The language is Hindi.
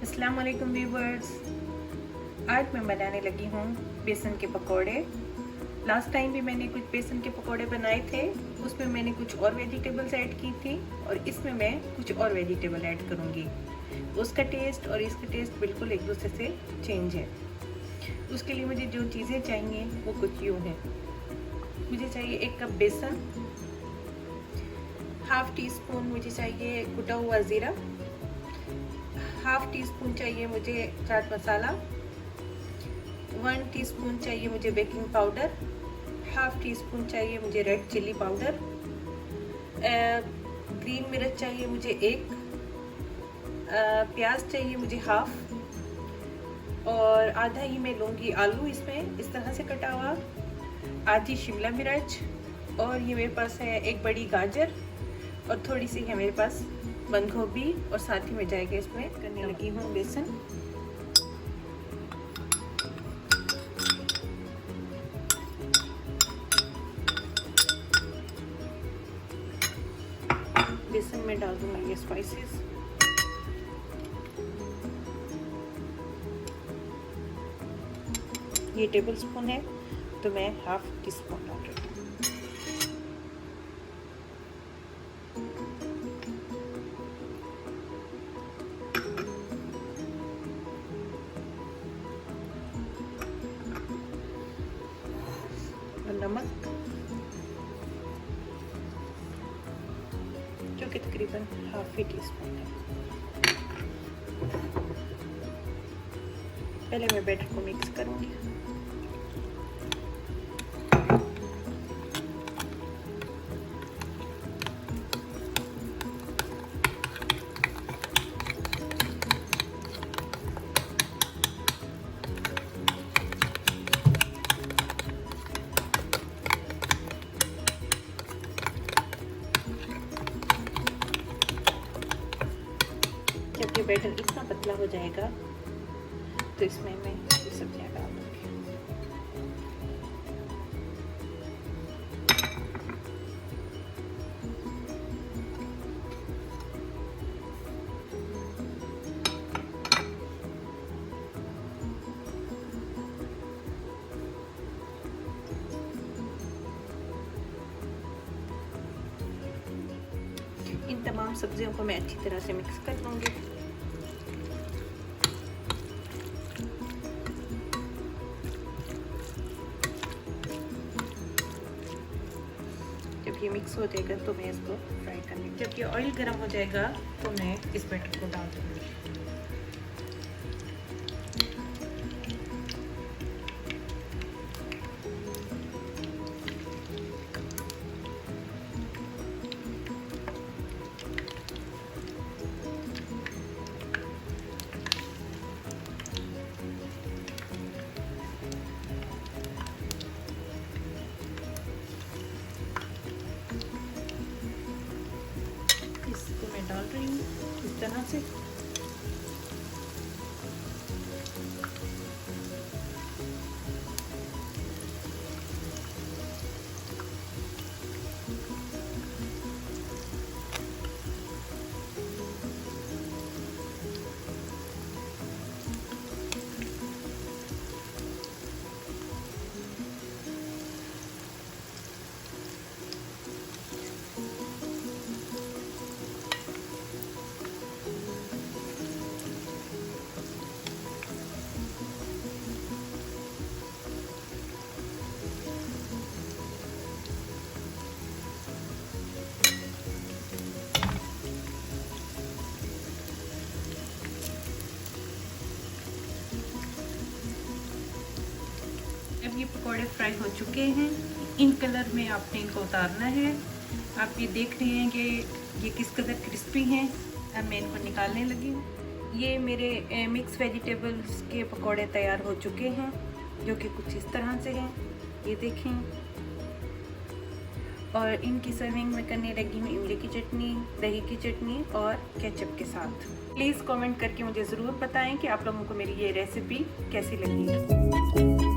अस्सलाम वालेकुम व्यूवर्स। आज मैं बनाने लगी हूँ बेसन के पकोड़े। लास्ट टाइम भी मैंने कुछ बेसन के पकोड़े बनाए थे, उसमें मैंने कुछ और वेजिटेबल्स ऐड की थी और इसमें मैं कुछ और वेजिटेबल ऐड करूँगी। उसका टेस्ट और इसका टेस्ट बिल्कुल एक दूसरे से चेंज है। उसके लिए मुझे जो चीज़ें चाहिए वो कुछ यूँ हैं। मुझे चाहिए 1 कप बेसन, हाफ टी स्पून मुझे चाहिए कुटा हुआ ज़ीरा, हाफ टी स्पून चाहिए मुझे चाट मसाला, 1 टीस्पून चाहिए मुझे baking powder, half tea spoon चाहिए मुझे रेड चिल्ली पाउडर, ग्रीन मिर्च चाहिए मुझे 1, प्याज चाहिए मुझे हाफ और आधा ही मैं लूँगी आलू इसमें इस तरह से कटा हुआ, आधी शिमला मिर्च और ये मेरे पास है 1 बड़ी गाजर और थोड़ी सी है मेरे पास बंद गोभी और साथ ही में जाएगा इसमें करने लगी हूँ बेसन। बेसन में डाल दूंगी ये स्पाइसेस, ये टेबल स्पून है तो मैं हाफ टी स्पून डाल रही हूँ। नमक जो कि तकरीबन हाफ टी स्पून है। पहले मैं बैटर को मिक्स करूंगी। जब ये बैटर इतना पतला हो जाएगा तो इसमें मैं ये सब्जियां डाल दूंगी। इन तमाम सब्जियों को मैं अच्छी तरह से मिक्स कर लूँगी। जब ये मिक्स हो जाएगा तो मैं इसको फ्राई करने, जब ये ऑयल गर्म हो जाएगा तो मैं इस बैटर को डाल दूँगी। इसको मैं डाल रही हूँ इस तरह से। अब ये पकोड़े फ्राई हो चुके हैं, इन कलर में आपने इनको उतारना है। आप ये देख रहे हैं कि ये किस कदर क्रिस्पी हैं। अब मैं इनको निकालने लगी हूँ। ये मेरे मिक्स वेजिटेबल्स के पकोड़े तैयार हो चुके हैं जो कि कुछ इस तरह से हैं, ये देखें। और इनकी सर्विंग में करने लगी हूँ इमली की चटनी, दही की चटनी और केचप के साथ। प्लीज़ कमेंट करके मुझे ज़रूर बताएं कि आप लोगों को मेरी ये रेसिपी कैसी लगी।